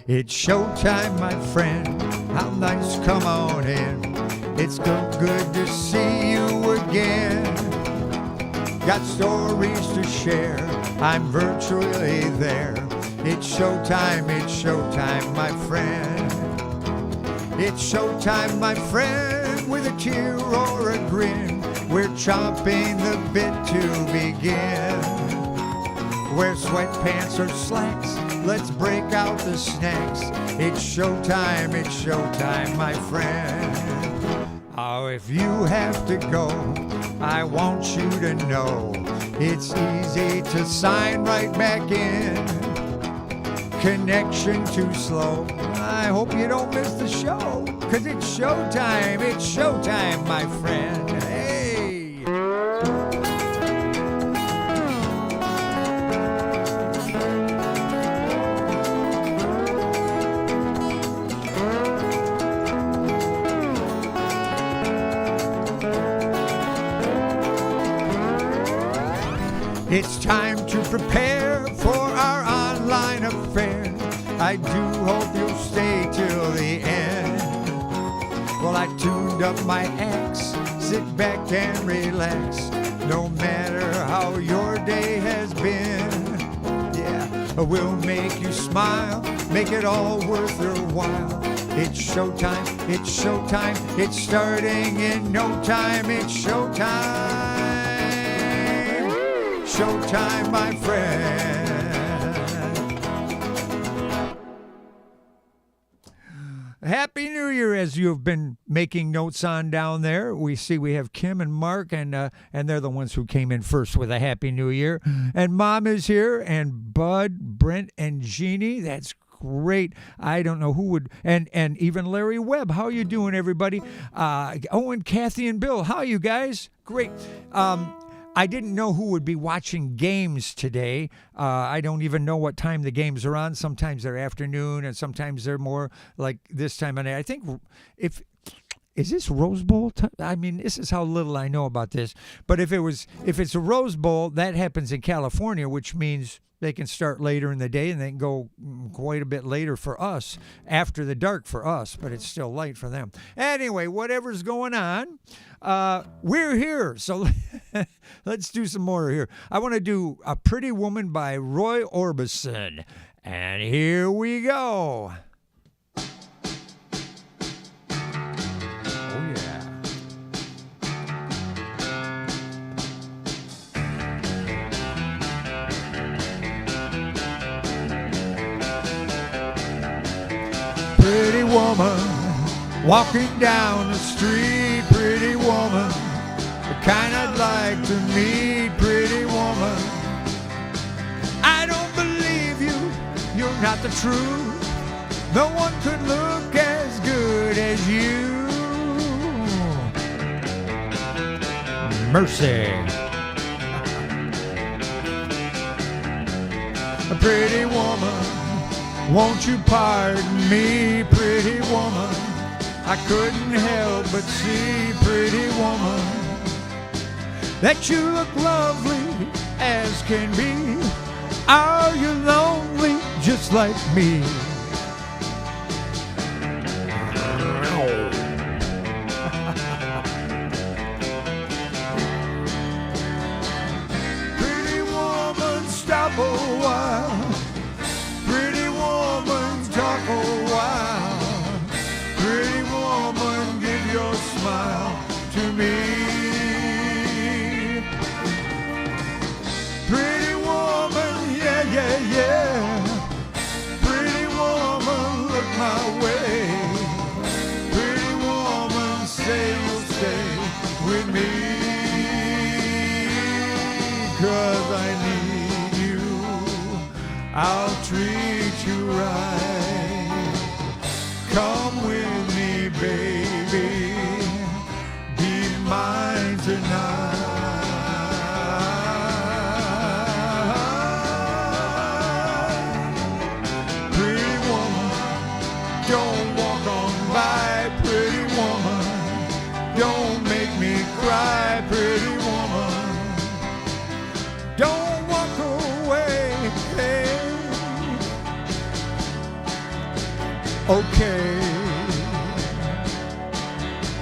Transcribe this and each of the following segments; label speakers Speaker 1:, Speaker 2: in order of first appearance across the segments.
Speaker 1: It's showtime, my friend. How nice, come on in. It's good to see you again. Got stories to share, I'm virtually there. It's showtime, my friend. It's showtime, my friend, with a tear or a grin. We're chomping the bit to begin. Wear sweatpants or slacks, let's break out the snacks. It's showtime, my friend. Oh, if you have to go, I want you to know it's easy to sign right back in. Connection too slow, I hope you don't miss the show, 'cause it's showtime, my friend. Hey! It's time to prepare for our online affair. I do hope you'll stay till the end. Well, I tuned up my axe, sit back and relax. No matter how your day has been, yeah, we'll make you smile, make it all worth your while. It's showtime, it's starting in no time. It's showtime, my friend. Happy New Year, as you've been making notes on down there. We see we have Kim and Mark, and they're the ones who came in first with a Happy New Year. And Mom is here, and Bud, Brent, and Jeannie. That's great. I don't know who would, and even Larry Webb. How you doing, everybody? And Kathy and Bill. How are you guys? Great. I didn't know who would be watching games today. I don't even know what time the games are on. Sometimes they're afternoon, and sometimes they're more like this time of night. I think is this Rose Bowl? I mean, this is how little I know about this. But if it's a Rose Bowl, that happens in California, which means they can start later in the day, and they can go quite a bit later for us, after the dark for us, but it's still light for them. Anyway, whatever's going on, we're here. So let's do some more here. I want to do A Pretty Woman by Roy Orbison. And here we go. Oh, yeah. Pretty woman, walking down the street. Pretty woman, the kind I'd like to meet. Pretty woman, I don't believe you, you're not the truth. No one could look as good as you. Mercy. A pretty woman, won't you pardon me, pretty woman? I couldn't help but see, pretty woman, that you look lovely as can be. Are you lonely just like me? Pretty woman, stop a while. Pretty woman, talk a while. Pretty woman, give your smile to me. Pretty woman, yeah, yeah, yeah. Pretty woman, look my way. Pretty woman, say you'll stay with me. 'Cause I need you, I'll treat you right. Come with me, baby, be mine tonight. Pretty woman, don't walk on by. Pretty woman, don't make me cry. Pretty woman, don't walk away. Hey. okay.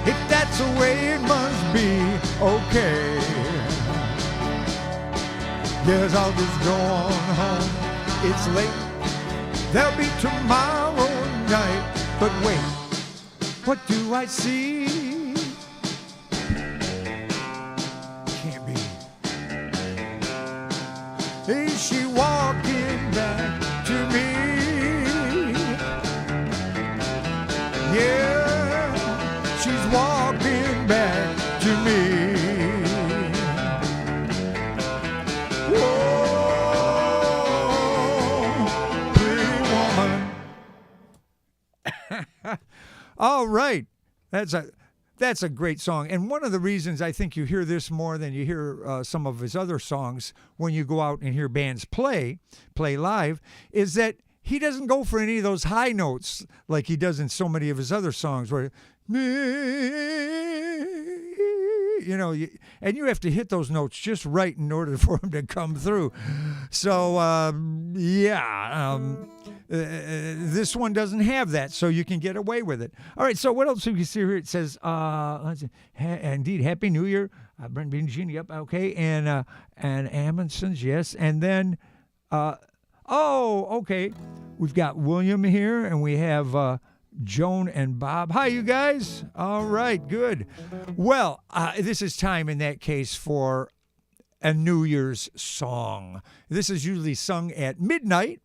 Speaker 1: If that's the way it must be, okay. Guess I'll just go on home. It's late. There'll be tomorrow night. But wait, what do I see? Can't be. Is she walking back to me? Yeah, she's walking back to me. Whoa, pretty woman. All right, that's a great song. And one of the reasons I think you hear this more than you hear some of his other songs when you go out and hear bands play live is that he doesn't go for any of those high notes like he does in so many of his other songs where, you know, and you have to hit those notes just right in order for them to come through. So, this one doesn't have that, so you can get away with it. All right, so what else do you see here? It says, let's see, indeed, Happy New Year. Brent Bean Genie, yep, okay. And Amundsen's, yes. And then, okay. We've got William here, and we have Joan and Bob. Hi, you guys. All right, good. Well, this is time in that case for a New Year's song. This is usually sung at midnight.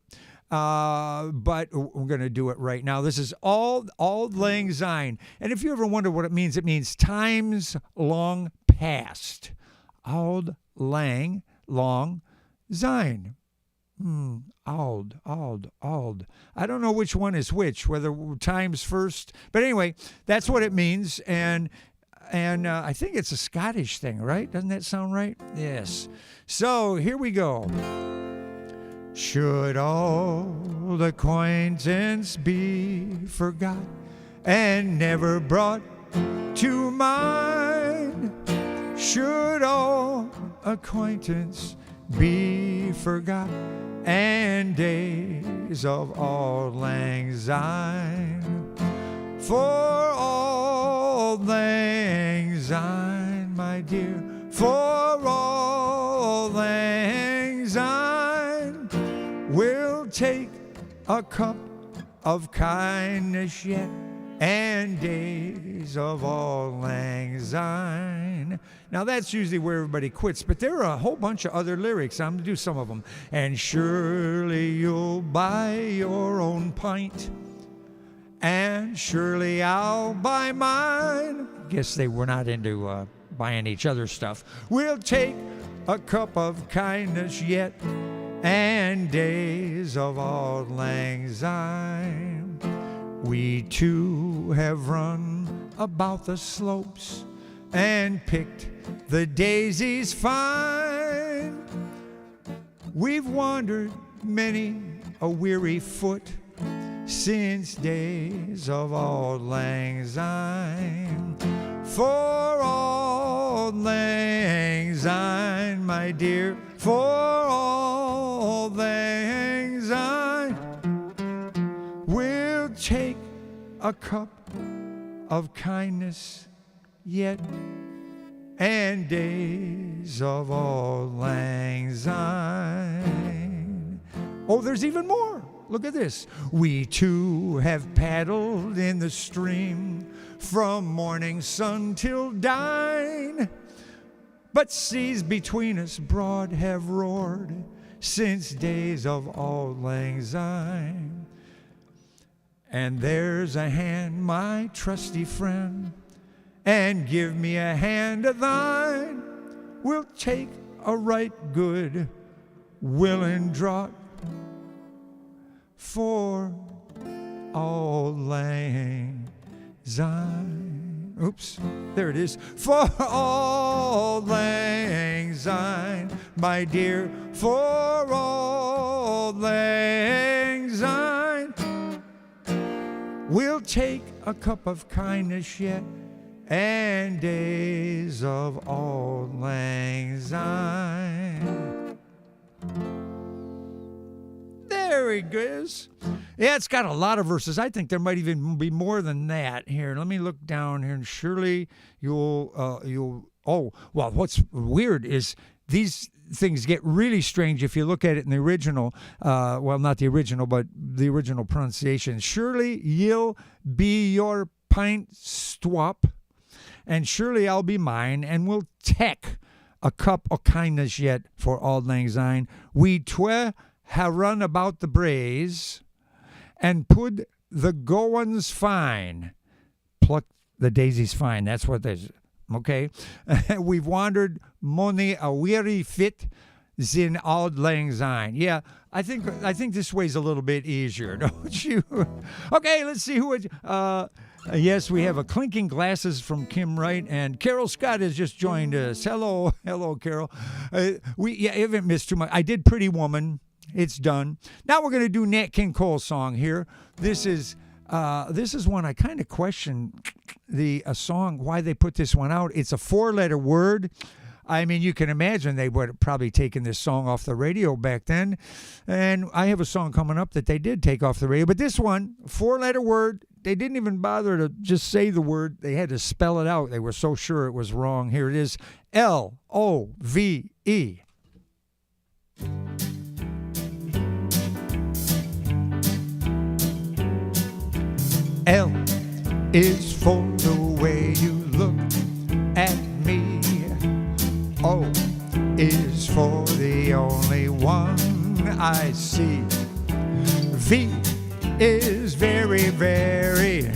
Speaker 1: But we're going to do it right now. This is Auld Lang Syne. And if you ever wonder what it means times long past. Auld Lang Syne. Auld. I don't know which one is which, whether times first. But anyway, that's what it means. And I think it's a Scottish thing, right? Doesn't that sound right? Yes. So here we go. Should old acquaintance be forgot and never brought to mind? Should old acquaintance be forgot and days of Auld Lang Syne? For Auld Lang Syne, my dear, for Auld Lang Syne, we'll take a cup of kindness yet and days of Auld Lang Syne. Now that's usually where everybody quits, but there are a whole bunch of other lyrics. I'm going to do some of them. And surely you'll buy your own pint, and surely I'll buy mine. Guess they were not into buying each other stuff. We'll take a cup of kindness yet and days of Auld Lang Syne. We too have run about the slopes and picked the daisies fine. We've wandered many a weary foot since days of Auld Lang Syne. For Auld Lang Syne, my dear, for Auld Lang Syne, we'll take a cup of kindness yet and days of Auld Lang Syne. Oh, there's even more. Look at this. We too have paddled in the stream from morning sun till dine, but seas between us broad have roared since days of Auld Lang Syne. And there's a hand, my trusty friend, and give me a hand of thine. We'll take a right good willing draught for Auld Lang Syne. Oops, there it is. For Auld Lang Syne, my dear, for Auld Lang Syne, we'll take a cup of kindness yet and days of Auld Lang Syne. There he goes. Yeah, it's got a lot of verses. I think there might even be more than that. Here, let me look down here, and surely you'll. Oh, well, what's weird is these things get really strange if you look at it in the original. Well, not the original, but the original pronunciation. Surely you'll be your pint stwap, and surely I'll be mine, and we'll take a cup of kindness yet for Auld Lang Syne. We twa ha run about the braes, and put the goins fine. Pluck the daisies fine. That's what there's. Okay. We've wandered mony a weary fit zin Auld Lang Syne. Yeah, I think this way's a little bit easier, don't you? Okay, let's see who it. Yes, we have a clinking glasses from Kim Wright, and Carol Scott has just joined us. Hello, Carol. We haven't missed too much. I did Pretty Woman. It's done. Now we're going to do Nat King Cole's song here. This is one I kind of question the song, why they put this one out. It's a 4-letter word. I mean, you can imagine they would have probably taken this song off the radio back then. And I have a song coming up that they did take off the radio. But this one, 4-letter word, they didn't even bother to just say the word. They had to spell it out. They were so sure it was wrong. Here it is, L-O-V-E. L is for the way you look at me. O is for the only one I see. V is very, very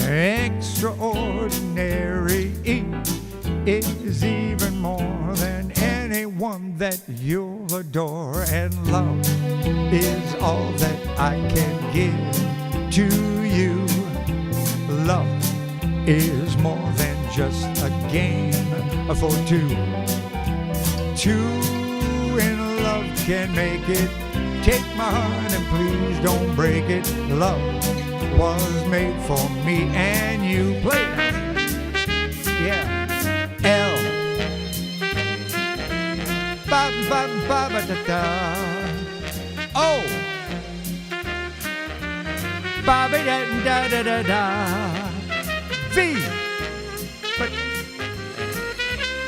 Speaker 1: extraordinary. E is even more than anyone that you'll adore. And love is all that I can give to you. Love is more than just a game for two. Two in love can make it. Take my heart and please don't break it. Love was made for me and you. Play it. Yeah. L. Ba ba ba ba da da. O. Ba ba da da da da da. V.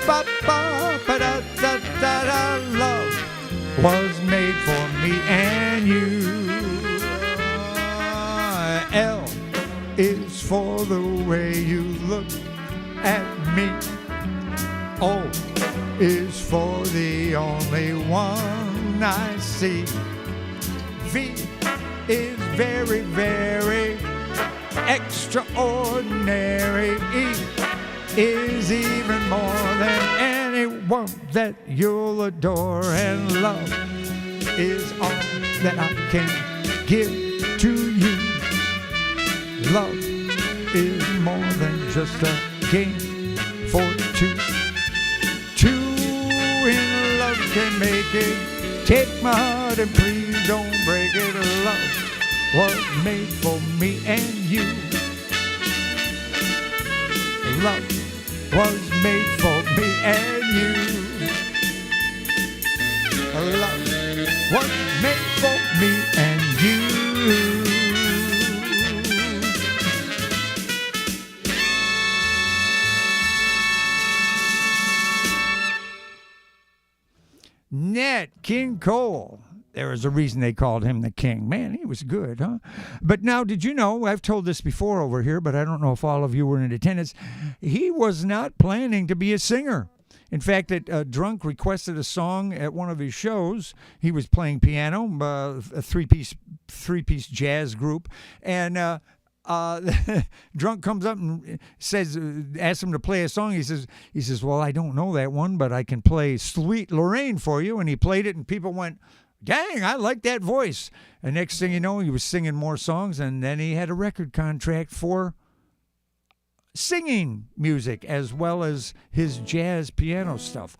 Speaker 1: Ba ba ba da da da da. Love was made for me and you. L is for the way you look at me. O is for the only one I see. V is very, very extraordinary. E is even more than anyone that you'll adore. And love is all that I can give to you. Love is more than just a game for two. Two in love can make it. Take my heart and please don't break it. Love was made for me and you. Love was made for me and you. Love was made for me and you. Nat King Cole. There was a reason they called him the king. Man, he was good, huh? But now, did you know, I've told this before over here, but I don't know if all of you were in attendance, he was not planning to be a singer. In fact, Drunk requested a song at one of his shows. He was playing piano, a three-piece jazz group, and Drunk comes up and asks him to play a song. He says, well, I don't know that one, but I can play Sweet Lorraine for you. And he played it, and people went, dang, I like that voice. And next thing you know, he was singing more songs, and then he had a record contract for singing music as well as his jazz piano stuff.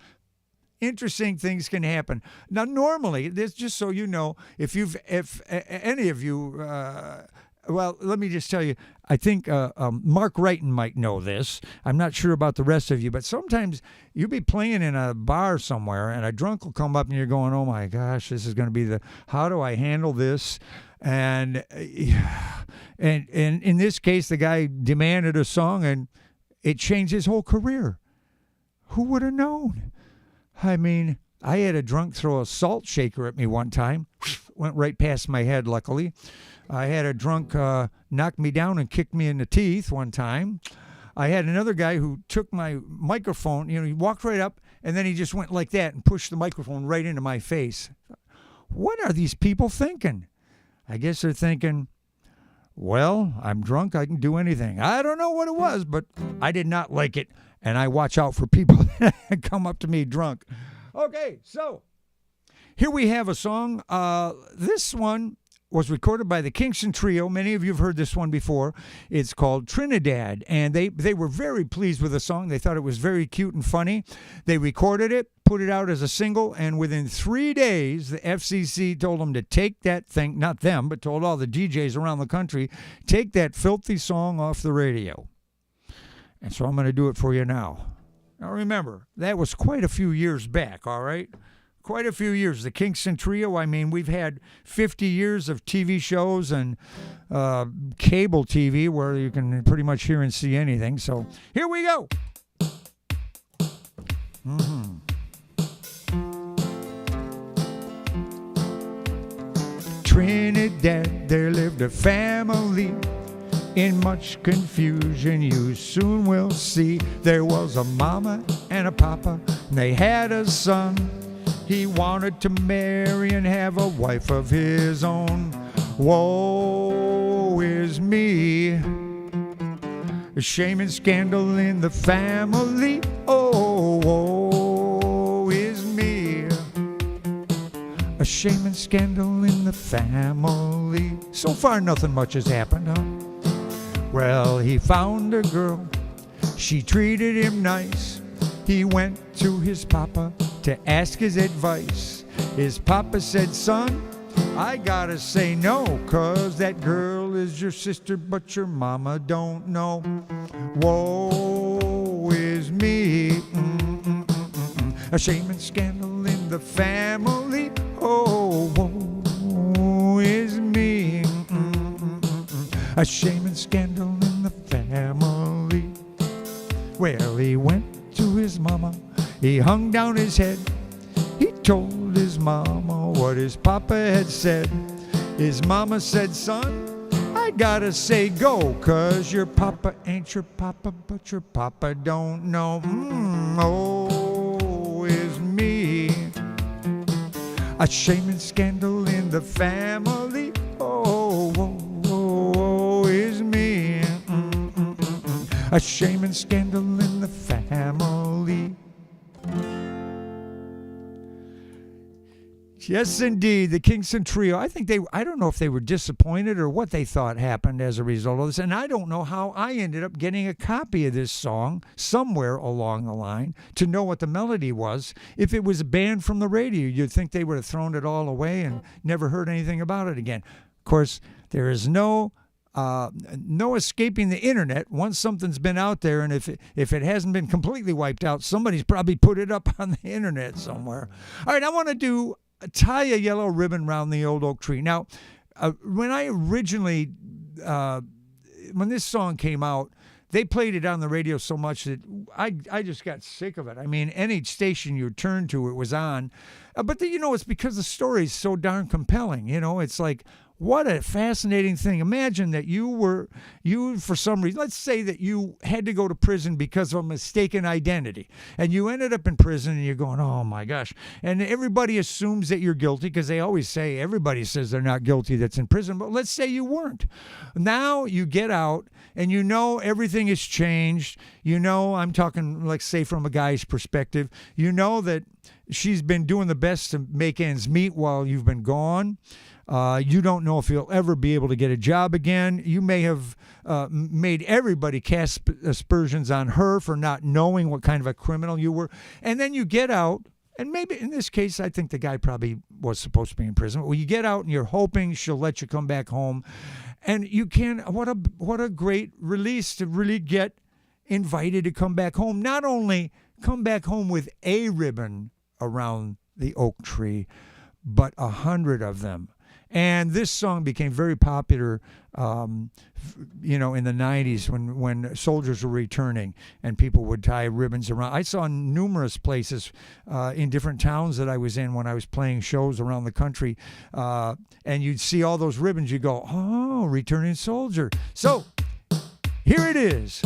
Speaker 1: Interesting things can happen. Now, normally, this, just so you know, if any of you, well, let me just tell you, I think Mark Wrighton might know this. I'm not sure about the rest of you, but sometimes you'll be playing in a bar somewhere and a drunk will come up and you're going, oh my gosh, this is going to be how do I handle this? And and in this case, the guy demanded a song, and it changed his whole career. Who would have known? I mean, I had a drunk throw a salt shaker at me one time. Went right past my head, luckily. I had a drunk knock me down and kick me in the teeth one time. I had another guy who took my microphone. He walked right up, and then he just went like that and pushed the microphone right into my face. What are these people thinking? I guess they're thinking, well, I'm drunk. I can do anything. I don't know what it was, but I did not like it. And I watch out for people that come up to me drunk. Okay, so here we have a song. This one was recorded by the Kingston Trio. Many of you have heard this one before. It's called Trinidad, and they were very pleased with the song. They thought it was very cute and funny. They recorded it, put it out as a single, and within 3 days, the FCC told them to take that thing, not them, but told all the DJs around the country, take that filthy song off the radio. And so I'm going to do it for you now. Now remember, that was quite a few years back, all right? Quite a few years. The Kingston Trio, I mean, we've had 50 years of TV shows and cable TV where you can pretty much hear and see anything. So here we go. Trinidad, there lived a family. In much confusion, you soon will see. There was a mama and a papa, and they had a son. He wanted to marry and have a wife of his own. Woe is me. A shame and scandal in the family. Oh, woe is me. A shame and scandal in the family. So far, nothing much has happened, huh? Well, he found a girl. She treated him nice. He went to his papa to ask his advice. His papa said, son, I gotta say no, 'cause that girl is your sister, but your mama don't know. Woe is me. A shame and scandal in the family. Oh, woe is me. A shame and scandal in the family. Well, he went to his mama. He hung down his head. He told his mama what his papa had said. His mama said, son, I gotta say go, 'cause your papa ain't your papa, but your papa don't know. Oh, is me. A shame and scandal in the family. Oh, woe is me. A shame and scandal in the family. Yes, indeed, the Kingston Trio. I don't know if they were disappointed or what they thought happened as a result of this. And I don't know how I ended up getting a copy of this song somewhere along the line to know what the melody was. If it was banned from the radio, you'd think they would have thrown it all away and never heard anything about it again. Of course, there is no escaping the internet. Once something's been out there, and if it hasn't been completely wiped out, somebody's probably put it up on the internet somewhere. All right, I want to tie a yellow ribbon around the old oak tree. Now, when I originally, when this song came out, they played it on the radio so much that I just got sick of it. I mean, any station you turned to, it was on. But it's because the story is so darn compelling. It's like, what a fascinating thing. Imagine that you for some reason, let's say that you had to go to prison because of a mistaken identity, and you ended up in prison, and you're going, oh my gosh. And everybody assumes that you're guilty, because they always say, everybody says they're not guilty that's in prison, but let's say you weren't. Now you get out, and everything has changed. I'm talking, like, say, from a guy's perspective, that she's been doing the best to make ends meet while you've been gone. You don't know if you'll ever be able to get a job again. You may have made everybody cast aspersions on her for not knowing what kind of a criminal you were. And then you get out, and maybe in this case, I think the guy probably was supposed to be in prison. Well, you get out and you're hoping she'll let you come back home. And you can, what a great release to really get invited to come back home. Not only come back home with a ribbon around the oak tree, but 100 of them. And this song became very popular, in the 90s when soldiers were returning and people would tie ribbons around. I saw numerous places in different towns that I was in when I was playing shows around the country. And you'd see all those ribbons. You go, oh, returning soldier. So here it is.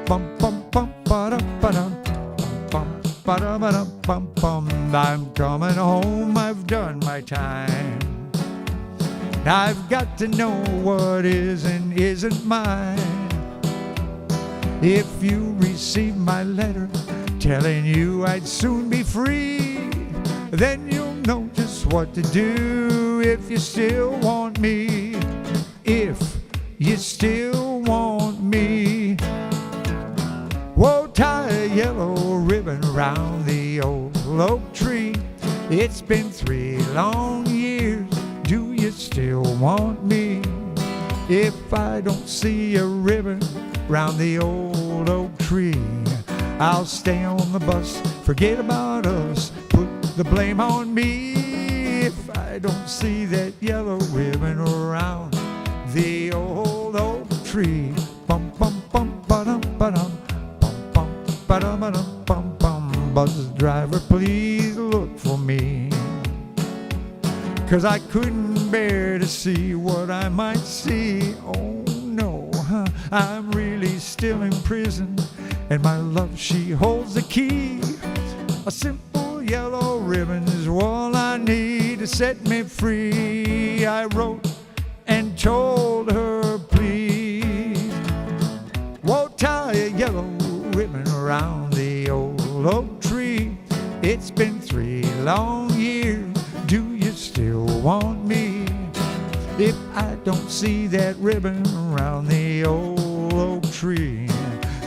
Speaker 1: Bum, bum, bum, ba-dum, ba-dum. Bum, ba-dum, ba-dum, bum, bum. I'm coming home. I've done my time. I've got to know what is and isn't mine. If you receive my letter telling you I'd soon be free, then you'll know just what to do if you still want me. If you still want me. Whoa, tie a yellow ribbon around the old oak tree. It's been 3 long years. Do you still want me? If I don't see a ribbon round the old oak tree, I'll stay on the bus, forget about us, put the blame on me. If I don't see that yellow ribbon around the old oak tree. Bum bum bum ba-dum ba-dum, bum bum ba-dum ba-dum bum bum. Bus driver, please look for me. 'Cause I couldn't bear to see what I might see. Oh no, I'm really still in prison, and my love, she holds the key. A simple yellow ribbon is all I need to set me free. I wrote and told her, please, won't tie a yellow ribbon around the old oak tree. It's been 3 long years. Do you still want me? If I don't see that ribbon around the old oak tree,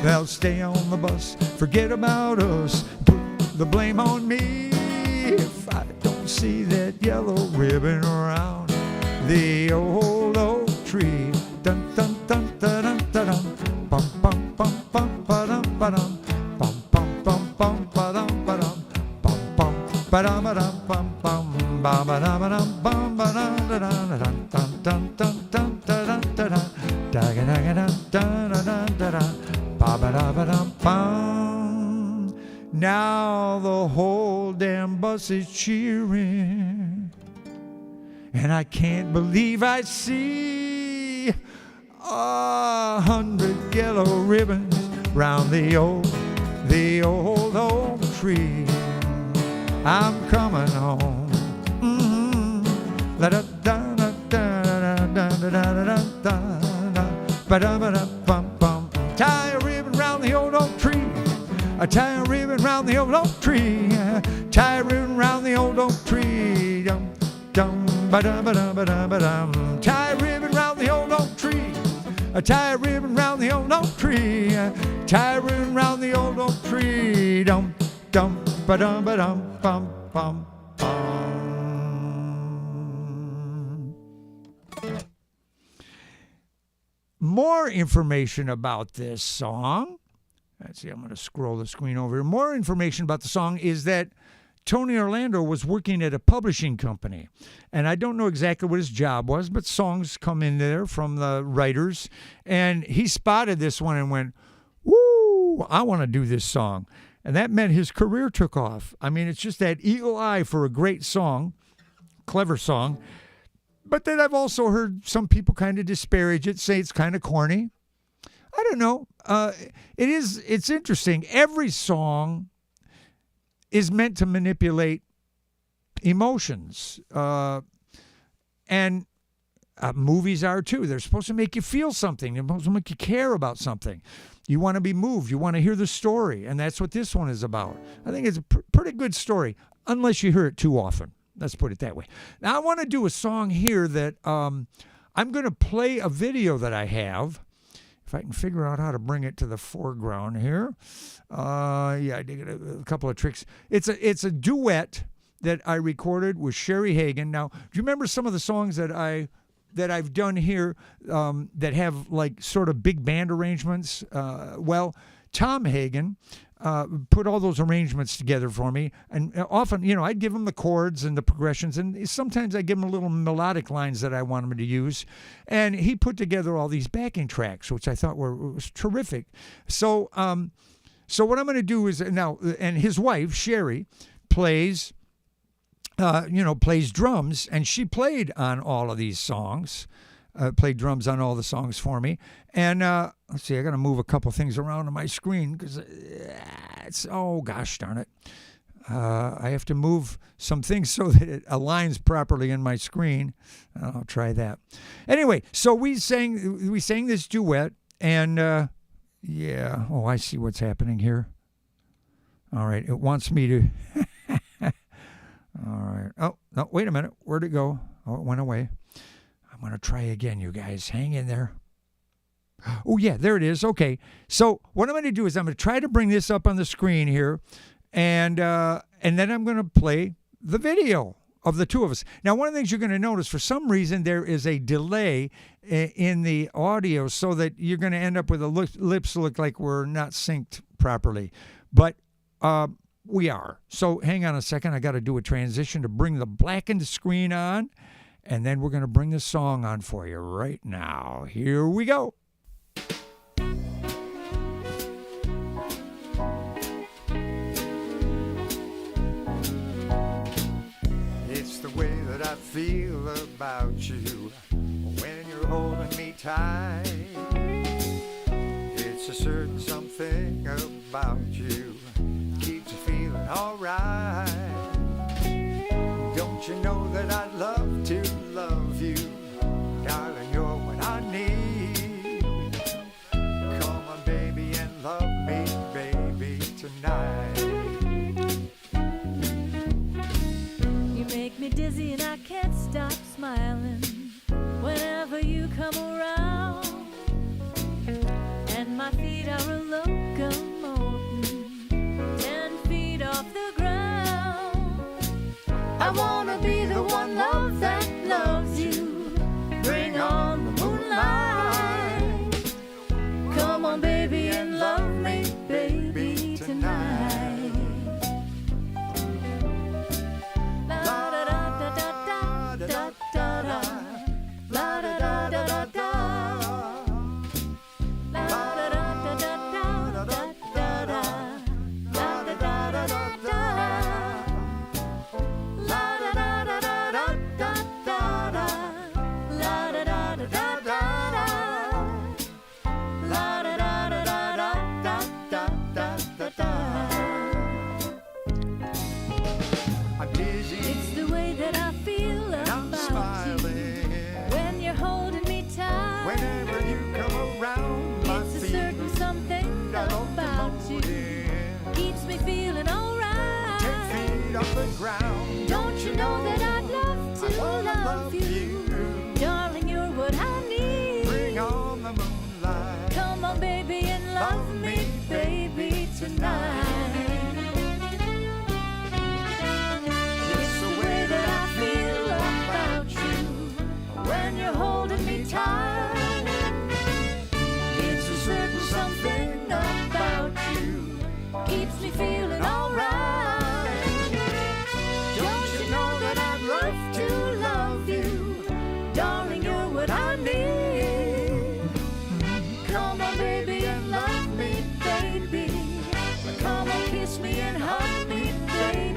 Speaker 1: they'll stay on the bus, forget about us, put the blame on me. If I don't see that yellow ribbon around the old oak tree. Dun dun dun dun dun dun dun. Bum bum bum bum ba dum ba dum. Bum bum bum bum ba dum ba dum. Bum bum ba dum ba dum bum bum. Ba ba dum ba dum bum ba dum da dun dun dun dun dun dun dun dun. Da ga da ga dun dun dun dun dun. Ba ba da ba dum bum. Now the whole damn bus is cheering, and I can't believe I see 100 yellow ribbons round the old oak tree. I'm coming home. La da da da da da da da da da. Ba da ba da bum bum. Tie a ribbon round the old oak tree. I tie a ribbon round the old oak tree. Tie a ribbon round the old oak tree. Dum dum ba da ba da ba da ba dum. Tie a ribbon round the old oak tree. I tie a ribbon round the old oak tree. Tie a ribbon round the old oak tree. Dum dum ba dum ba dum bum bum bum. More information about this song. Let's see, I'm going to scroll the screen over here. More information about the song is that Tony Orlando was working at a publishing company. And I don't know exactly what his job was, but songs come in there from the writers. And he spotted this one and went, woo, I want to do this song. And that meant his career took off. I mean, it's just that eagle eye for a great song, clever song. But then I've also heard some people kind of disparage it, say it's kind of corny. I don't know. It's interesting. Every song is meant to manipulate emotions. And movies are too. They're supposed to make you feel something. They're supposed to make you care about something. You want to be moved. You want to hear the story. And that's what this one is about. I think it's a pretty good story, unless you hear it too often. Let's put it that way. Now, I want to do a song here that I'm going to play a video that I have. If I can figure out how to bring it to the foreground here. I did a couple of tricks. It's a duet that I recorded with Sherry Hagan. Now, do you remember some of the songs that I've done here that have like sort of big band arrangements? Well, Tom Hagen put all those arrangements together for me. And often, I'd give him the chords and the progressions, and sometimes I give him little melodic lines that I want him to use. And he put together all these backing tracks, which I thought was terrific. So what I'm going to do is now, and his wife Sherry plays drums, and she played on all of these songs. Played drums on all the songs for me. And let's see, I got to move a couple things around on my screen because oh gosh darn it. I have to move some things so that it aligns properly in my screen. I'll try that. Anyway, so we sang this duet, and I see what's happening here. All right, it wants me to. All right. Oh, no, wait a minute. Where'd it go? Oh, it went away. I'm going to try again, you guys. Hang in there. Oh, yeah, there it is. Okay. So what I'm going to do is I'm going to try to bring this up on the screen here, and then I'm going to play the video of the two of us. Now, one of the things you're going to notice, for some reason, there is a delay in the audio so that you're going to end up with the lips look like we're not synced properly. But we are. So hang on a second. I got to do a transition to bring the blackened screen on. And then we're going to bring the song on for you right now. Here we go. It's the way that I feel about you when you're holding me tight. It's a certain something about you keeps you feeling all right. Don't you know that I'd love to love you? Darling, you're what I need. Come on, baby, and love me, baby, tonight.
Speaker 2: You make me dizzy and I can't stop smiling whenever you come around. And my feet are a locomotion 10 feet off the ground. I wanna be the one love that loves you. Bring on the moonlight. Come on, baby, and love me, baby, tonight. La da da da da da da da da. La da da da da da. La da da da da da da da. La da da da da da.
Speaker 1: I'm dizzy.
Speaker 2: It's the way that I feel
Speaker 1: I'm
Speaker 2: about
Speaker 1: smiling.
Speaker 2: you when you're holding me tight.
Speaker 1: Whenever you come around, my
Speaker 2: It's a
Speaker 1: feet
Speaker 2: certain something about you keeps me feeling
Speaker 1: 10
Speaker 2: alright.
Speaker 1: feet off the ground.
Speaker 2: Don't you know that I'd love to
Speaker 1: wanna
Speaker 2: love you? Darling, you're what I need.
Speaker 1: Bring on the moonlight.
Speaker 2: Come on, baby, and love me, baby, tonight.
Speaker 1: It's
Speaker 2: The way that I feel about you when you're holding me tight. It's a certain something about you keeps me feeling alright. Don't you know that I'd love to love you? Darling, you're what I need. Come on, baby, and love me, baby. Come on, kiss me and hug me, baby.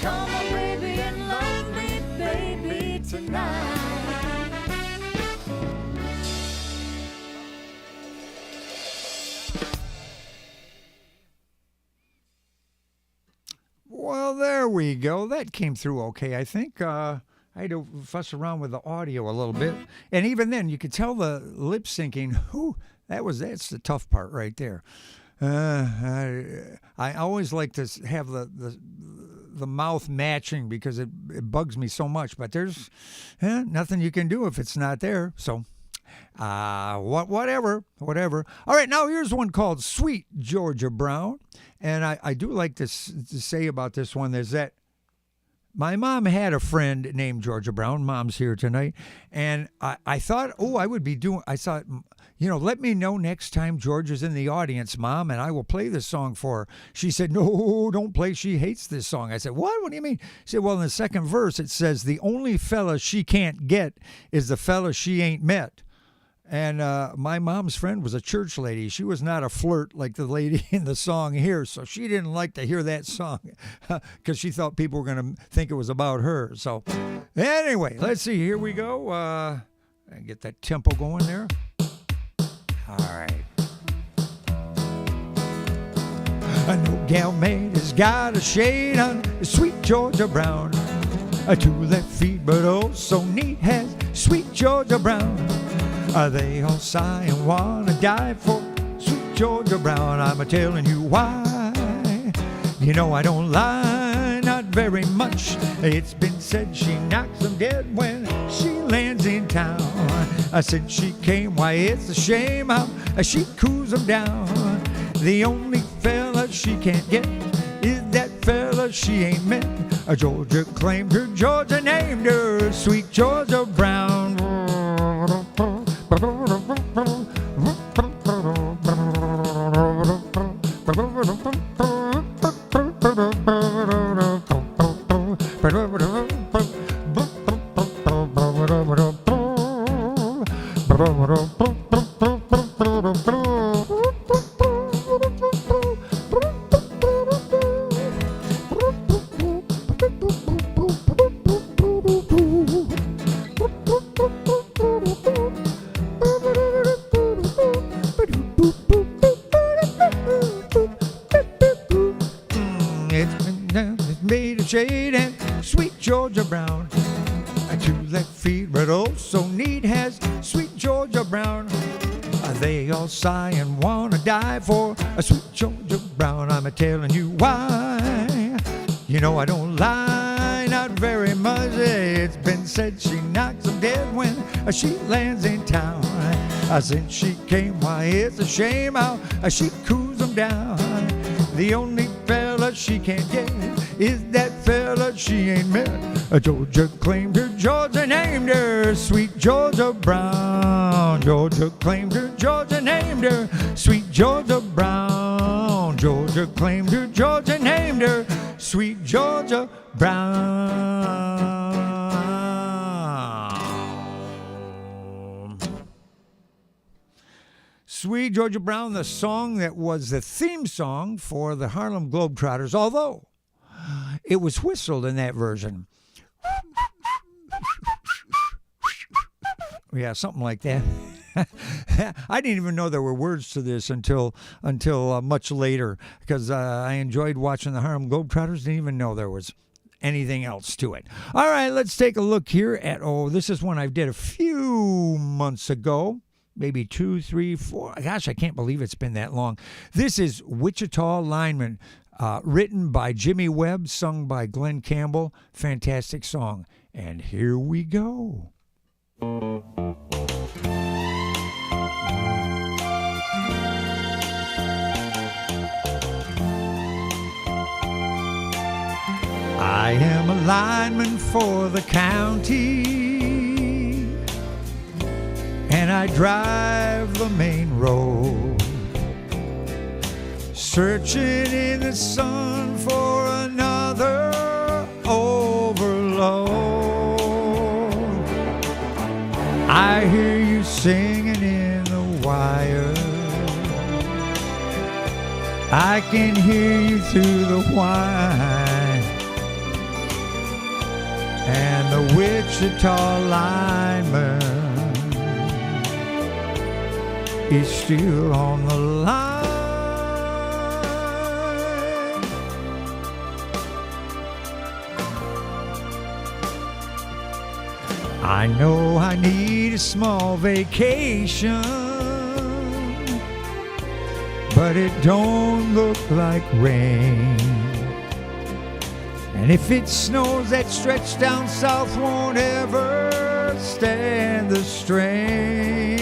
Speaker 2: Come on, baby, and love me, baby, tonight.
Speaker 1: Well, there we go. That came through okay, I think. I had to fuss around with the audio a little bit. And even then, you could tell the lip syncing. Whew, that's the tough part right there. I always like to have the mouth matching because it bugs me so much. But there's nothing you can do if it's not there. So, whatever. All right, now here's one called Sweet Georgia Brown. And I do like to say about this one is that my mom had a friend named Georgia Brown. Mom's here tonight. And I thought, I would be doing, I thought, let me know next time Georgia's in the audience, Mom, and I will play this song for her. She said, no, don't play. She hates this song. I said, what? What do you mean? She said, well, in the second verse, it says, the only fella she can't get is the fella she ain't met. And my mom's friend was a church lady. She was not a flirt like the lady in the song here, so she didn't like to hear that song because she thought people were going to think it was about her. So anyway, let's see. Here we go. Get that tempo going there. All right. I know Gal May has got a shade on sweet Georgia Brown. 2 left feet, but oh so neat has sweet Georgia Brown. They all sigh and wanna die for sweet Georgia Brown. I'm a-telling you why. I don't lie, not very much. It's been said she knocks them dead when she lands in town. Since she came, why it's a shame how she cools them down. The only fella she can't get is that fella she ain't met. Georgia claimed her, Georgia named her sweet Georgia Brown. Shade and sweet Georgia Brown. 2 left feet, but oh so neat has sweet Georgia Brown. They all sigh and wanna die for a sweet Georgia Brown. I'm a-telling you why. I don't lie, not very much. It's been said she knocks them dead when she lands in town. Since she came, why it's a shame how she cools them down. The only fella she can't get is that fella she ain't met. Georgia claimed her, Georgia named her sweet Georgia Brown. Georgia claimed her, Georgia named her sweet Georgia Brown. Georgia claimed her, Georgia named her sweet Georgia Brown. Sweet Georgia Brown, the song that was the theme song for the Harlem Globetrotters, although it was whistled in that version. Yeah, something like that. I didn't even know there were words to this until much later, because I enjoyed watching the Harlem Globetrotters. Didn't even know there was anything else to it. All right, let's take a look here at, this is one I did a few months ago. Maybe 2, 3, 4. Gosh, I can't believe it's been that long. This is Wichita Lineman, written by Jimmy Webb, sung by Glenn Campbell. Fantastic song. And here we go. I am a lineman for the county, and I drive the main road, searching in the sun for another overload. I hear you singing in the wire, I can hear you through the whine, and the Wichita lineman is still on the line. I know I need a small vacation, but it don't look like rain. And if it snows, that stretch down south won't ever stand the strain.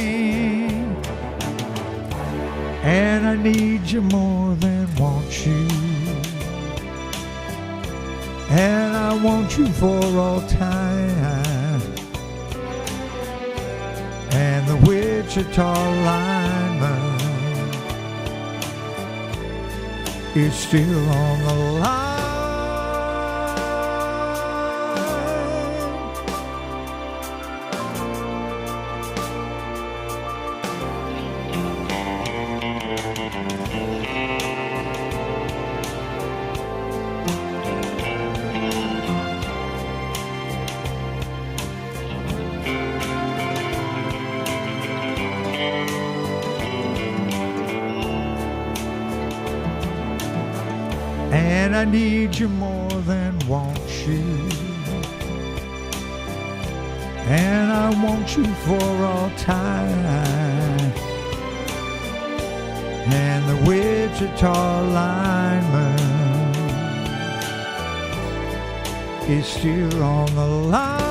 Speaker 1: And I need you more than want you, and I I want you for all time. And the Wichita lineman is still on the line. And I need you more than want you. And I want you for all time. And the Wichita lineman is still on the line.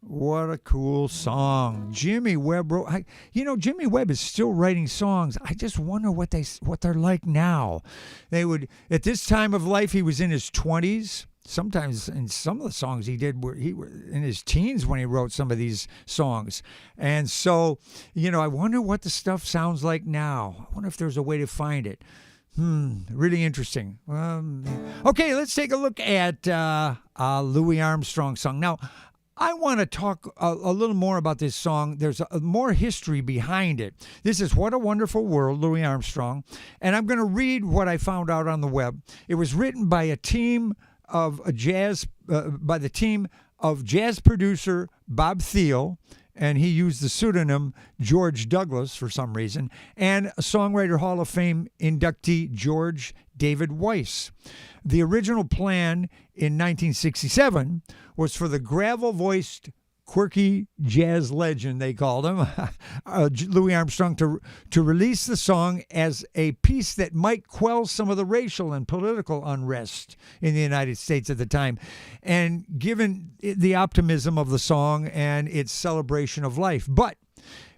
Speaker 1: What a cool song. Jimmy Webb wrote, Jimmy Webb is still writing songs. I just wonder what they're like now. They would, at this time of life, he was in his 20s. Sometimes in some of the songs he did, he was in his teens when he wrote some of these songs. And so, I wonder what the stuff sounds like now. I wonder if there's a way to find it. Really interesting. Okay, let's take a look at Louis Armstrong song. Now, I want to talk a little more about this song. There's more history behind it. This is What a Wonderful World, Louis Armstrong. And I'm going to read what I found out on the web. It was written by a team of jazz producer Bob Thiel, and he used the pseudonym George Douglas for some reason, and a Songwriter Hall of Fame inductee George David Weiss. The original plan in 1967 was for the gravel-voiced, quirky jazz legend, they called him, Louis Armstrong, to release the song as a piece that might quell some of the racial and political unrest in the United States at the time. And given the optimism of the song and its celebration of life. But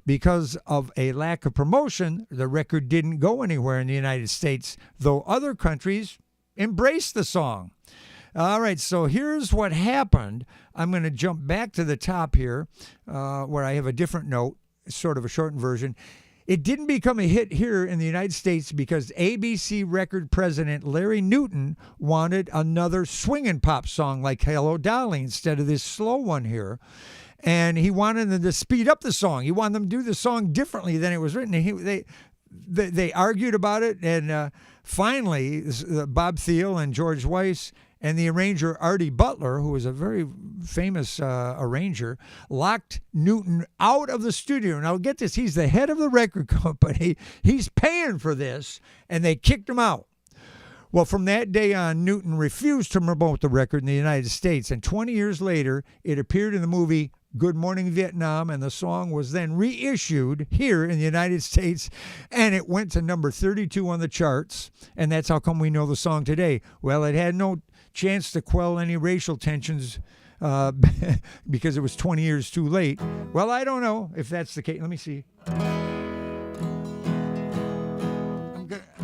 Speaker 1: because of a lack of promotion, the record didn't go anywhere in the United States, though other countries embraced the song. All right, so here's what happened. I'm going to jump back to the top here where I have a different note, sort of a shortened version. It didn't become a hit here in the United States because ABC record president Larry Newton wanted another swinging pop song like Hello Dolly instead of this slow one here. And he wanted them to speed up the song. He wanted them to do the song differently than it was written. They argued about it, and finally, Bob Thiel and George Weiss and the arranger Artie Butler, who was a very famous arranger, locked Newton out of the studio. Now, get this, he's the head of the record company. He's paying for this, and they kicked him out. Well, from that day on, Newton refused to promote the record in the United States, and 20 years later, it appeared in the movie Good Morning Vietnam, and the song was then reissued here in the United States, and it went to number 32 on the charts, and that's how come we know the song today. Well, it had no chance to quell any racial tensions because it was 20 years too late. Well, I don't know if that's the case. Let me see. I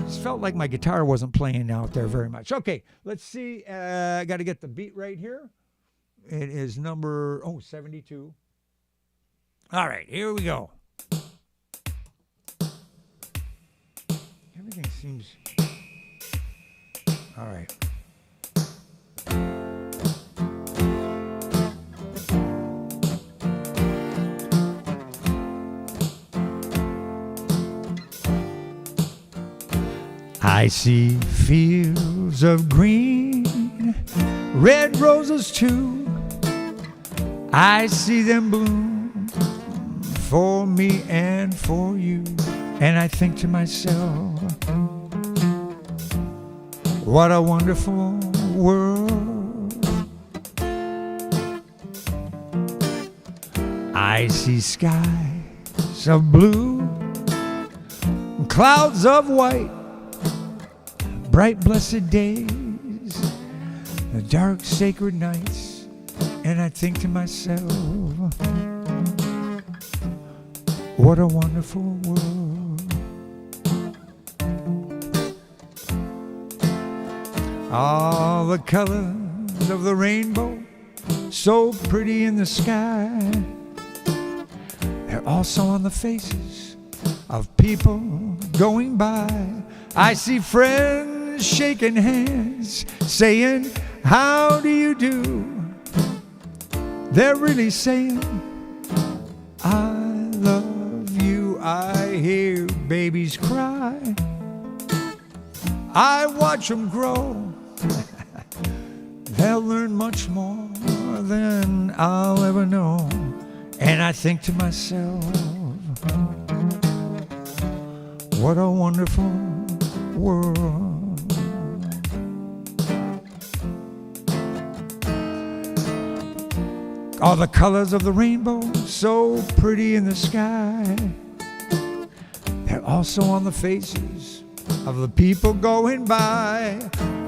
Speaker 1: just felt like my guitar wasn't playing out there very much. Okay, let's see. I got to get the beat right here. It is number 72. All right, here we go. Everything seems... All right. I see fields of green, red roses too. I see them bloom for me and for you. And I think to myself, what a wonderful world. I see skies of blue, clouds of white, bright blessed days the dark sacred nights, and I think to myself, what a wonderful world. All the colors of the rainbow, so pretty in the sky, they're also on the faces of people going by. I see friends shaking hands, saying, how do you do? They're really saying, I love you. I hear babies cry. I watch them grow. They'll learn much more than I'll ever know. And I think to myself, what a wonderful world. All the colors of the rainbow, so pretty in the sky, they're also on the faces of the people going by.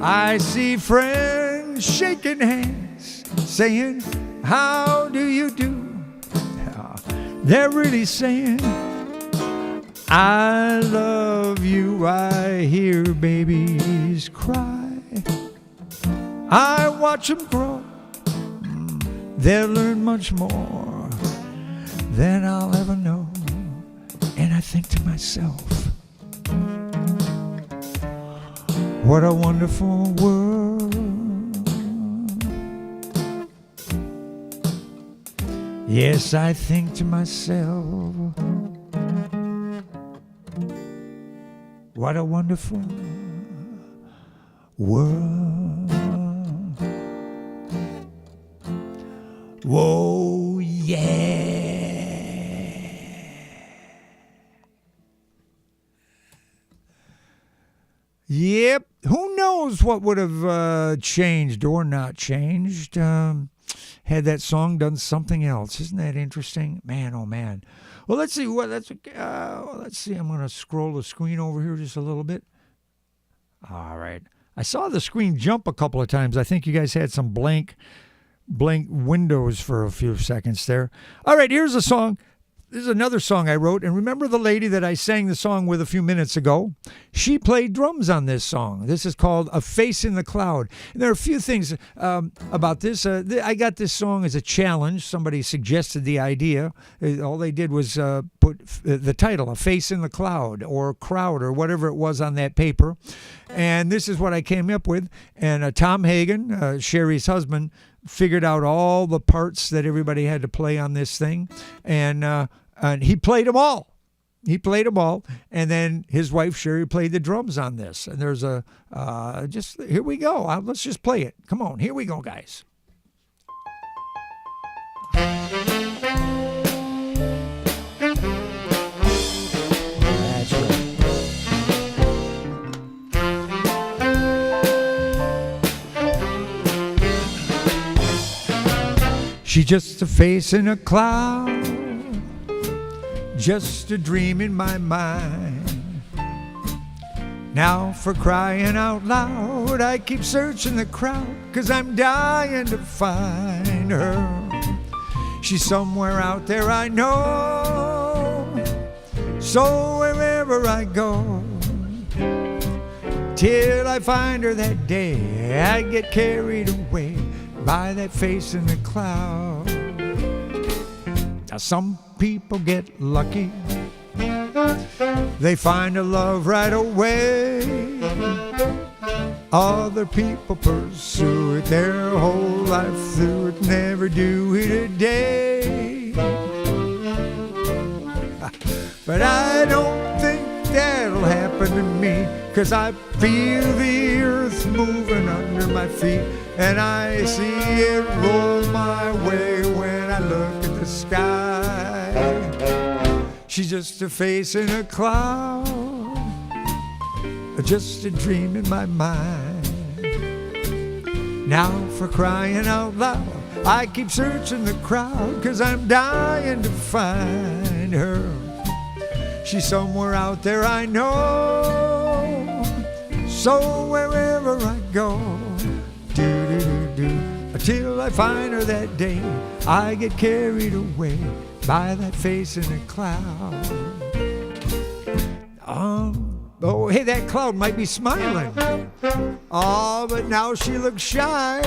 Speaker 1: I see friends shaking hands, saying, how do you do? They're really saying, I love you. I hear babies cry. I watch them grow. They'll learn much more than I'll ever know. And I think to myself, what a wonderful world. Yes, I think to myself, what a wonderful world. Whoa, yeah. Yep. Who knows what would have changed or not changed had that song done something else? Isn't that interesting? Man, oh man. Well, let's see. Let's see. I'm going to scroll the screen over here just a little bit. All right. I saw the screen jump a couple of times. I think you guys had some blank windows for a few seconds there. All right, here's a song. This is another song I wrote. And remember the lady that I sang the song with a few minutes ago? She played drums on this song. This is called A Face in the Cloud. And there are a few things about this. I got this song as a challenge. Somebody suggested the idea. All they did was put the title, A Face in the Cloud, or Crowd, or whatever it was on that paper. And this is what I came up with. And Tom Hagen, Sherry's husband, figured out all the parts that everybody had to play on this thing, and he played them all. He played them all, and then his wife Sherry played the drums on this. And there's a just here we go. Let's just play it. Come on, here we go, guys. That's right. She's just a face in a cloud, just a dream in my mind. Now for crying out loud, I keep searching the crowd, 'cause I'm dying to find her. She's somewhere out there, I know, so wherever I go, till I find her that day, I get carried away by that face in the cloud. Now some people get lucky, they find a love right away. Other people pursue it their whole life through it, never do it a day. But I don't think that'll happen to me, 'cause I feel the earth moving under my feet, and I see it roll my way when I look at the sky. She's just a face in a cloud, just a dream in my mind. Now for crying out loud, I keep searching the crowd, 'cause I'm dying to find her. She's somewhere out there, I know, so wherever I go, do-do-do. Till I find her that day, I get carried away by that face in a cloud. Oh, hey, that cloud might be smiling. Oh, but now she looks shy.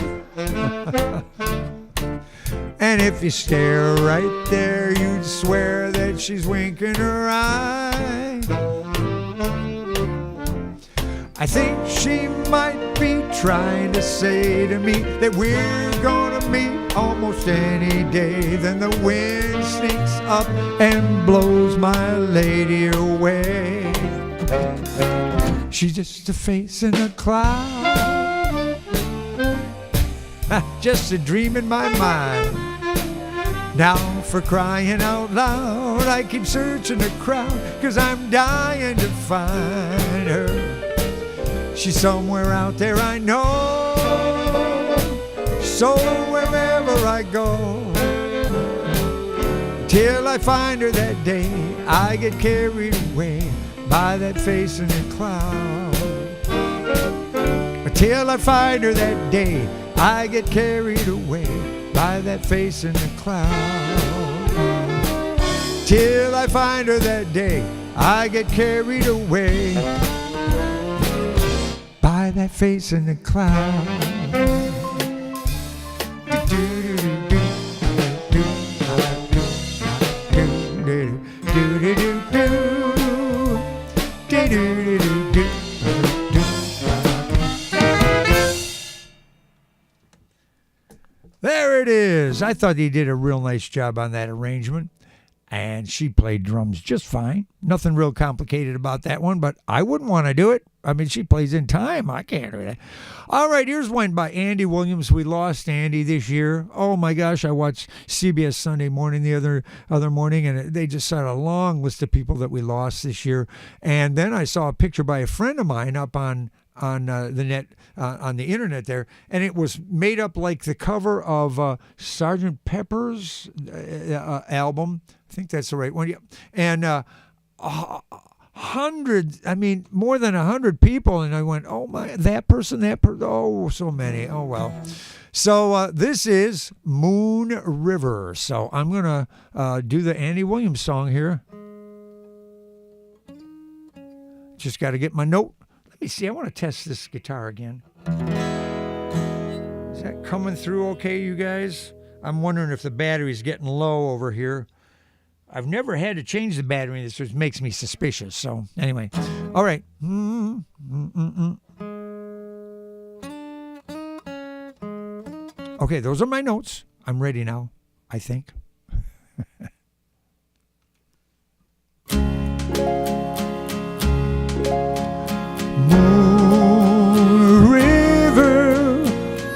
Speaker 1: And if you stare right there, you'd swear that she's winking her eye. I think she might be trying to say to me that we're gonna meet almost any day. Then the wind sneaks up and blows my lady away. She's just a face in a cloud, just a dream in my mind. Now for crying out loud, I keep searching the crowd, 'cause I'm dying to find her. She's somewhere out there, I know. So wherever I go, till I find her that day, I get carried away by that face in the cloud. Till I find her that day, I get carried away by that face in the cloud. Till I find her that day, I get carried away by that face in the cloud. There it is. I thought he did a real nice job on that arrangement. And she played drums just fine. Nothing real complicated about that one, but I wouldn't want to do it. I mean, she plays in time. I can't do that. All right, here's one by Andy Williams. We lost Andy this year. Oh, my gosh, I watched CBS Sunday Morning the other morning, and they just had a long list of people that we lost this year. And then I saw a picture by a friend of mine up on the net, on the internet there, and it was made up like the cover of Sgt. Pepper's album. I think that's the right one. Yeah. And hundreds, I mean, more than 100 people. And I went, oh my, that person, oh, so many. Oh, well. So this is Moon River. So I'm going to do the Andy Williams song here. Just got to get my note. Let me see. I want to test this guitar again. Is that coming through okay, you guys? I'm wondering if the battery's getting low over here. I've never had to change the battery. This just makes me suspicious. So anyway, all right. Okay, those are my notes. I'm ready now, I think. Moon River,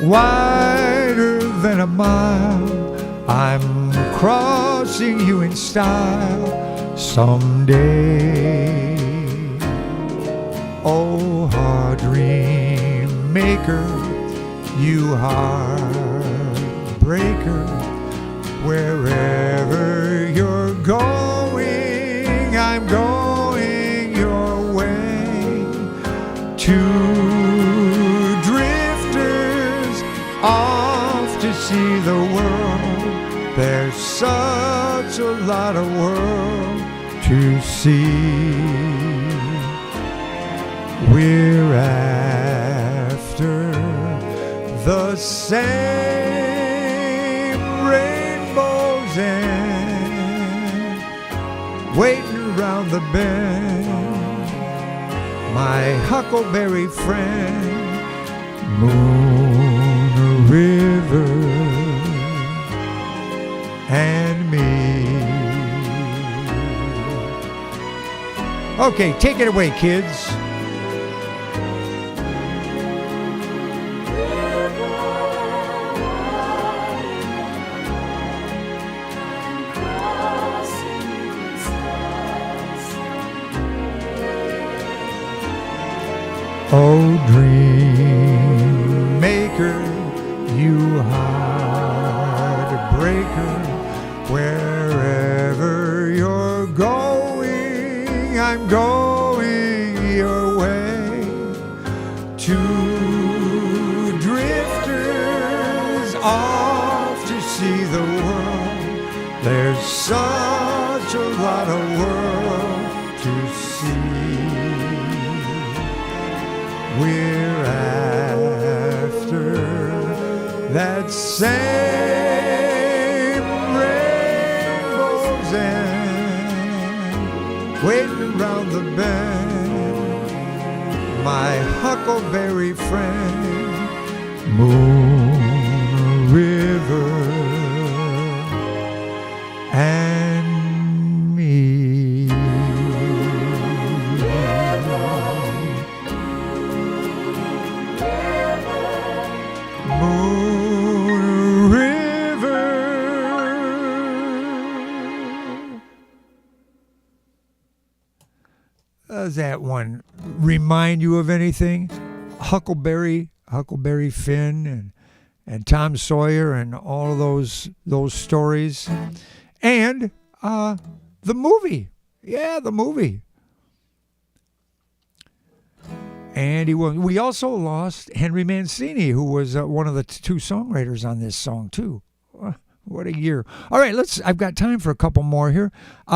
Speaker 1: wider than a mile, I'm crossing you in style someday. Oh, heart dream maker, you heartbreaker, wherever you're going, I'm going your way. Two drifters off to see the world. There's such a lot of world to see. We're after the same rainbow's end, waiting around the bend, my huckleberry friend, Moon River and me. Okay, take it away, kids. Oh, dream maker, you heartbreaker, wherever you're going, I'm going your way. Two drifters off to see the world. There's such a lot of world to see. We're after that same rainbow's end, waiting round the bend, my huckleberry friend, Moon River and me. Moon River. Does that one remind you of anything? Huckleberry Finn and Tom Sawyer and all of those stories, and the movie. Yeah, the movie. And we also lost Henry Mancini, who was one of the two songwriters on this song too. What a year. All right, I've got time for a couple more here.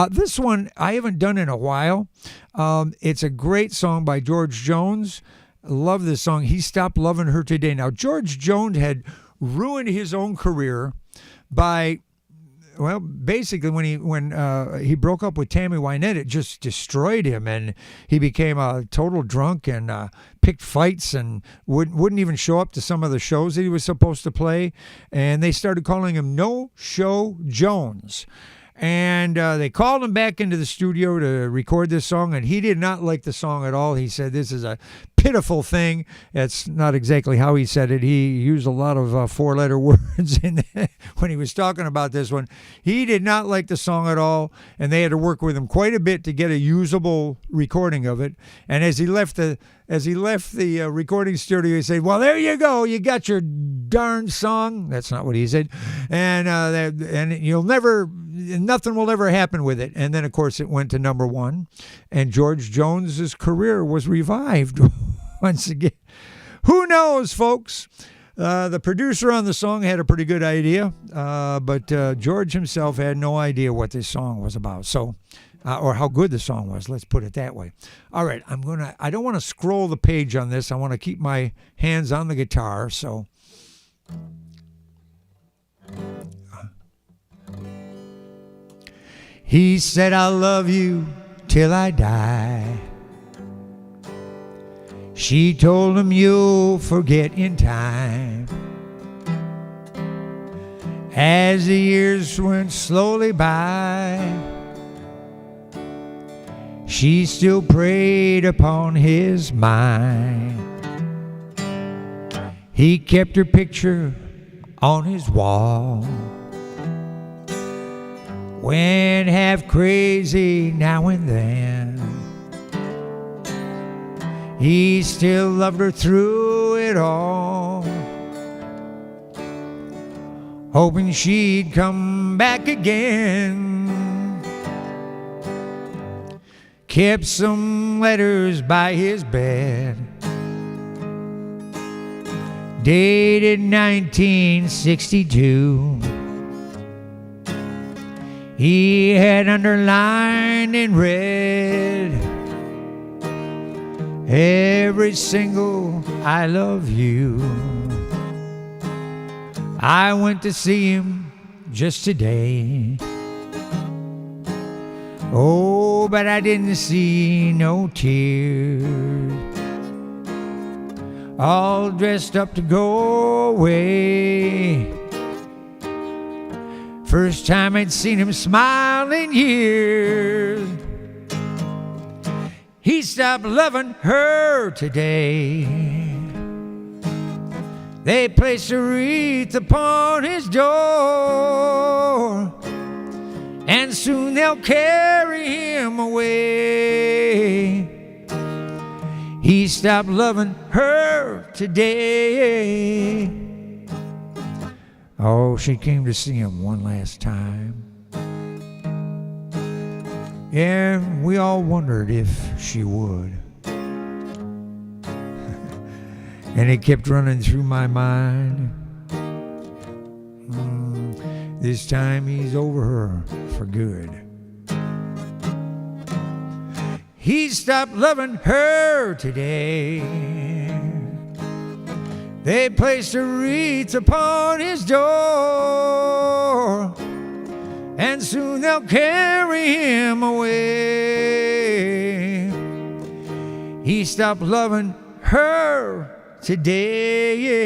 Speaker 1: This one I haven't done in a while. It's a great song by George Jones. Love this song. He Stopped Loving Her Today. Now, George Jones had ruined his own career by, well, basically when he broke up with Tammy Wynette, it just destroyed him, and he became a total drunk and picked fights and wouldn't even show up to some of the shows that he was supposed to play, and they started calling him No Show Jones. And they called him back into the studio to record this song, and he did not like the song at all. He said this is a pitiful thing. That's not exactly how he said it. He used a lot of four-letter words when he was talking about this one. He did not like the song at all, and they had to work with him quite a bit to get a usable recording of it. And as he left the recording studio, he said, "Well, there you go. You got your darn song." That's not what he said. And nothing will ever happen with it. And then, of course, it went to number one, and George Jones's career was revived once again. Who knows, folks? The producer on the song had a pretty good idea, but George himself had no idea what this song was about. So, or how good the song was. Let's put it that way. All right, I don't want to scroll the page on this. I want to keep my hands on the guitar. So. He said, "I'll love you till I die." She told him, "You'll forget in time." As the years went slowly by, she still preyed upon his mind. He kept her picture on his wall, went half crazy now and then. He still loved her through it all, hoping she'd come back again. Kept some letters by his bed, dated 1962. He had underlined in red every single "I love you." I went to see him just today. Oh, but I didn't see no tears. All dressed up to go away. First time I'd seen him smile in years. He stopped loving her today. They placed a wreath upon his door, and soon they'll carry him away. He stopped loving her today. Oh, she came to see him one last time. Yeah, we all wondered if she would. And it kept running through my mind. This time he's over her for good. He stopped loving her today. They placed a wreath upon his door, and soon they'll carry him away. He stopped loving her today.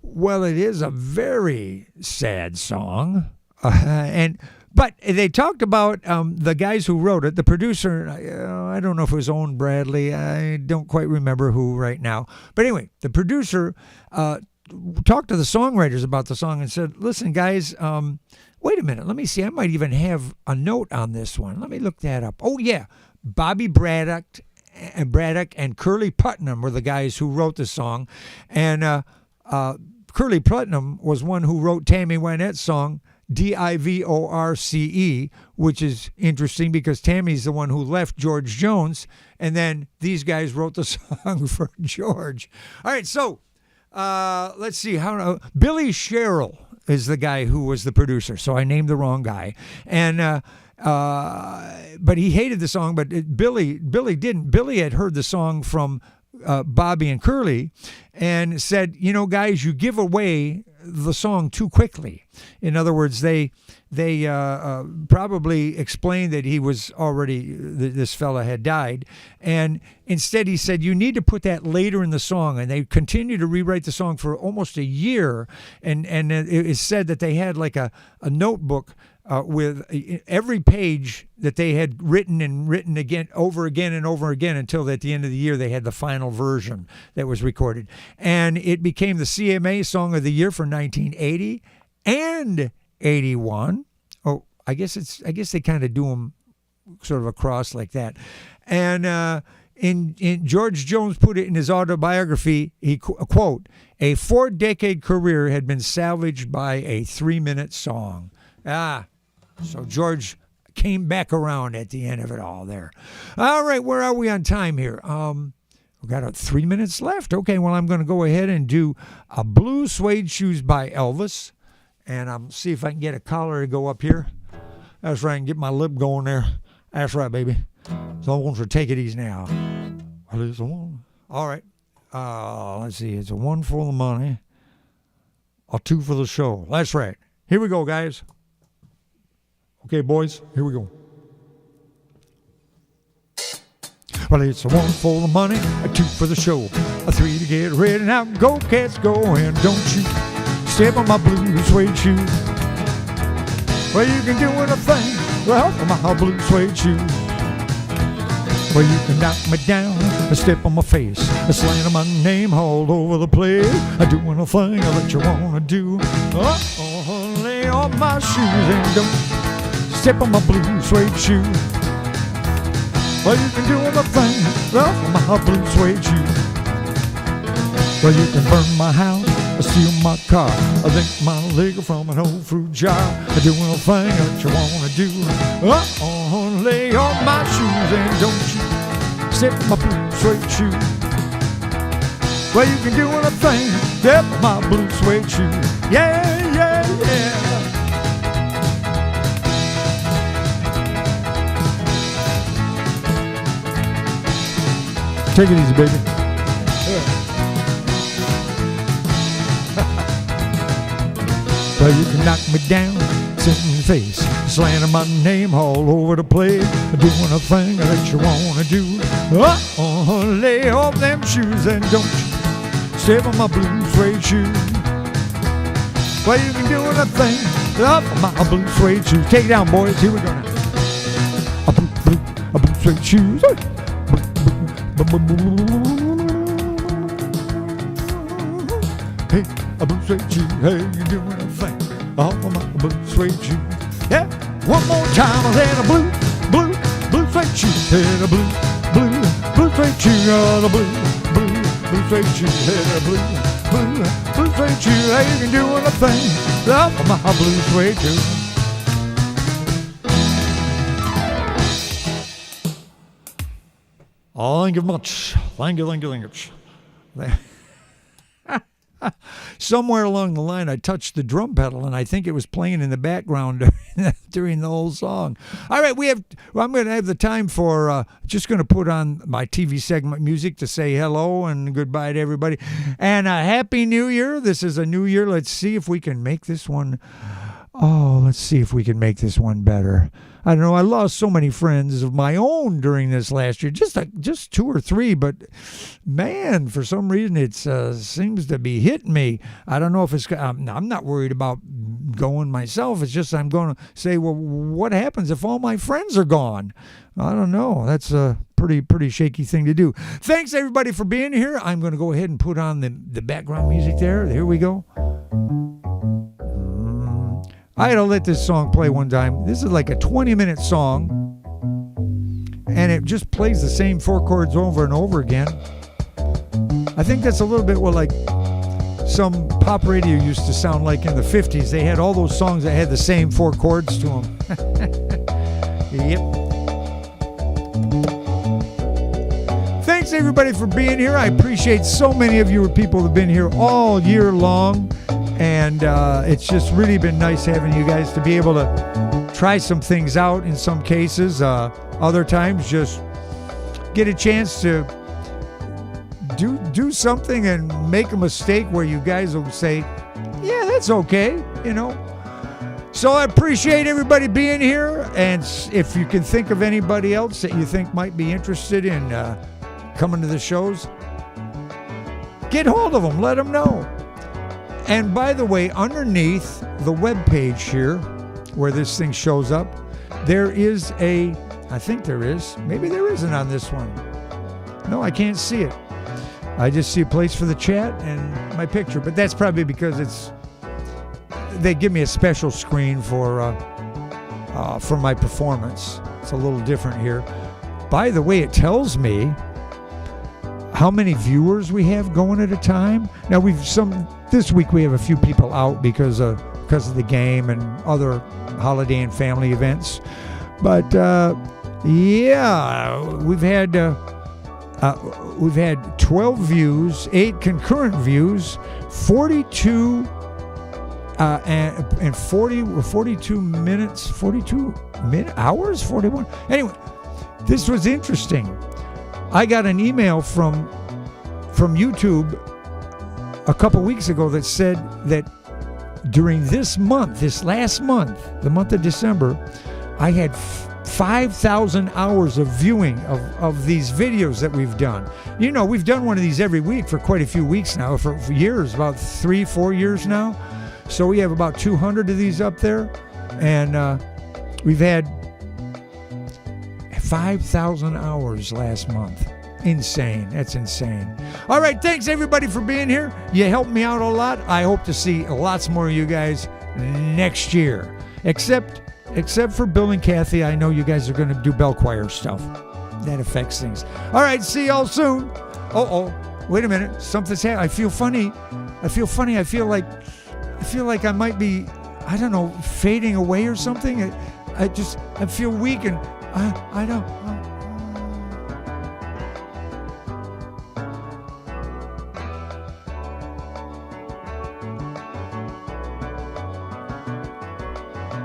Speaker 1: Well, it is a very sad song, but they talked about the guys who wrote it. The producer, I don't know if it was Owen Bradley. I don't quite remember who right now. But anyway, the producer talked to the songwriters about the song and said, "Listen, guys, wait a minute. Let me see. I might even have a note on this one. Let me look that up. Oh yeah, Bobby Braddock and Curly Putnam were the guys who wrote the song, and Curly Putnam was one who wrote Tammy Wynette's song, Divorce, which is interesting because Tammy's the one who left George Jones, and then these guys wrote the song for George. All right, so let's see. Billy Sherrill is the guy who was the producer, so I named the wrong guy. And but he hated the song, but Billy didn't. Billy had heard the song from Bobby and Curly and said, you know, guys, you give away the song too quickly. In other words, they probably explained that he was already, this fella had died. And instead he said, you need to put that later in the song. And they continued to rewrite the song for almost a year. And it is said that they had like a notebook with every page that they had written again, over and over again, until at the end of the year they had the final version that was recorded. And it became the CMA Song of the Year for 1980 and 81. Oh, I guess they kind of do them sort of across like that. And in George Jones put it in his autobiography, he quote, "A 4-decade career had been salvaged by a 3-minute song." So George came back around at the end of it all there. All right, where are we on time here? We've got 3 minutes left. Okay, well, I'm going to go ahead and do a Blue Suede Shoes by Elvis. And I'll see if I can get a collar to go up here. That's right, and get my lip going there. That's right, baby. So I want you to take it easy now. Well, it's a one. All right. Let's see. It's a 1 for the money, a 2 for the show. That's right. Here we go, guys. Okay, boys, here we go. Well, it's a 1 for the money, a 2 for the show, a 3 to get ready. Now go, cats, go, and don't you step on my blue suede shoe. Well, you can do anything, well, for my blue suede shoe. Well, you can knock me down, step on my face, slander my name all over the place. I do anything that you wanna do. Lay on my shoes and don't step on my blue suede shoe. Well, you can do anything, well, for my blue suede shoe. Well, you can burn my house, steal my car, I think my liquor from an old fruit jar. I do anything that you wanna do. Lay on my shoes and don't you step on my blue suede shoe. Well, you can do anything, step on my blue suede shoe. Yeah, yeah, yeah. Take it easy, baby. Well, you can knock me down, sit in the face, slander my name all over the place. Do anything that you wanna do. Lay off them shoes and don't you step on my blue suede shoe. Well, you can do anything up on my blue suede shoes. Take it down, boys. Here we go now. A blue suede shoes. Hey, a blue suede shoe. Hey, you do anything off of my blue suede shoe. Yeah, one more time. I said a blue suede shoe. Hey, a blue suede shoe. Oh, the blue suede shoe. Hey, a blue suede shoe. Hey, you can do anything off of my blue suede shoe. Thank you much. Thank you. Somewhere along the line, I touched the drum pedal, and I think it was playing in the background during the whole song. All right, I'm going to have the time for just going to put on my TV segment music to say hello and goodbye to everybody. And a Happy New Year. This is a new year. Let's see if we can make this one. Let's see if we can make this one better. I don't know. I lost so many friends of my own during this last year, just 2 or 3. But man, for some reason, it seems to be hitting me. I don't know if it's. I'm not worried about going myself. It's just I'm going to say, well, what happens if all my friends are gone? I don't know. That's a pretty shaky thing to do. Thanks everybody for being here. I'm going to go ahead and put on the background music there. Here we go. I had to let this song play one time. This is like a 20-minute song, and it just plays the same 4 chords over and over again. I think that's a little bit what like some pop radio used to sound like in the 50s. They had all those songs that had the same 4 chords to them. Yep. Thanks everybody for being here. I appreciate so many of you people that have been here all year long. And it's just really been nice having you guys to be able to try some things out in some cases. Other times just get a chance to do something and make a mistake where you guys will say, yeah, that's okay, you know. So I appreciate everybody being here. And if you can think of anybody else that you think might be interested in coming to the shows, get hold of them. Let them know. And by the way, underneath the web page here, where this thing shows up, there is I think there is. Maybe there isn't on this one. No, I can't see it. I just see a place for the chat and my picture. But that's probably because they give me a special screen for my performance. It's a little different here. By the way, it tells me how many viewers we have going at a time. Now this week we have a few people out because of the game and other holiday and family events. But we've had 12 views, 8 concurrent views, 42 and 42 minutes, 42 hours, 41. Anyway, this was interesting. I got an email from YouTube a couple weeks ago that said that during this last month, the month of December, I had 5,000 hours of viewing of these videos that we've done. You know, we've done one of these every week for quite a few weeks now, for years, about 3-4 years now. So we have about 200 of these up there, and we've had 5,000 hours last month. Insane. That's insane. All right. Thanks everybody for being here. You helped me out a lot. I hope to see lots more of you guys next year. Except for Bill and Kathy. I know you guys are going to do bell choir stuff. That affects things. All right. See y'all soon. Wait a minute. Something's happening. I feel funny. I feel like I might be, I don't know, fading away or something. I feel weak and I don't.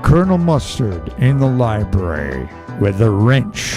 Speaker 1: Colonel Mustard in the library with a wrench.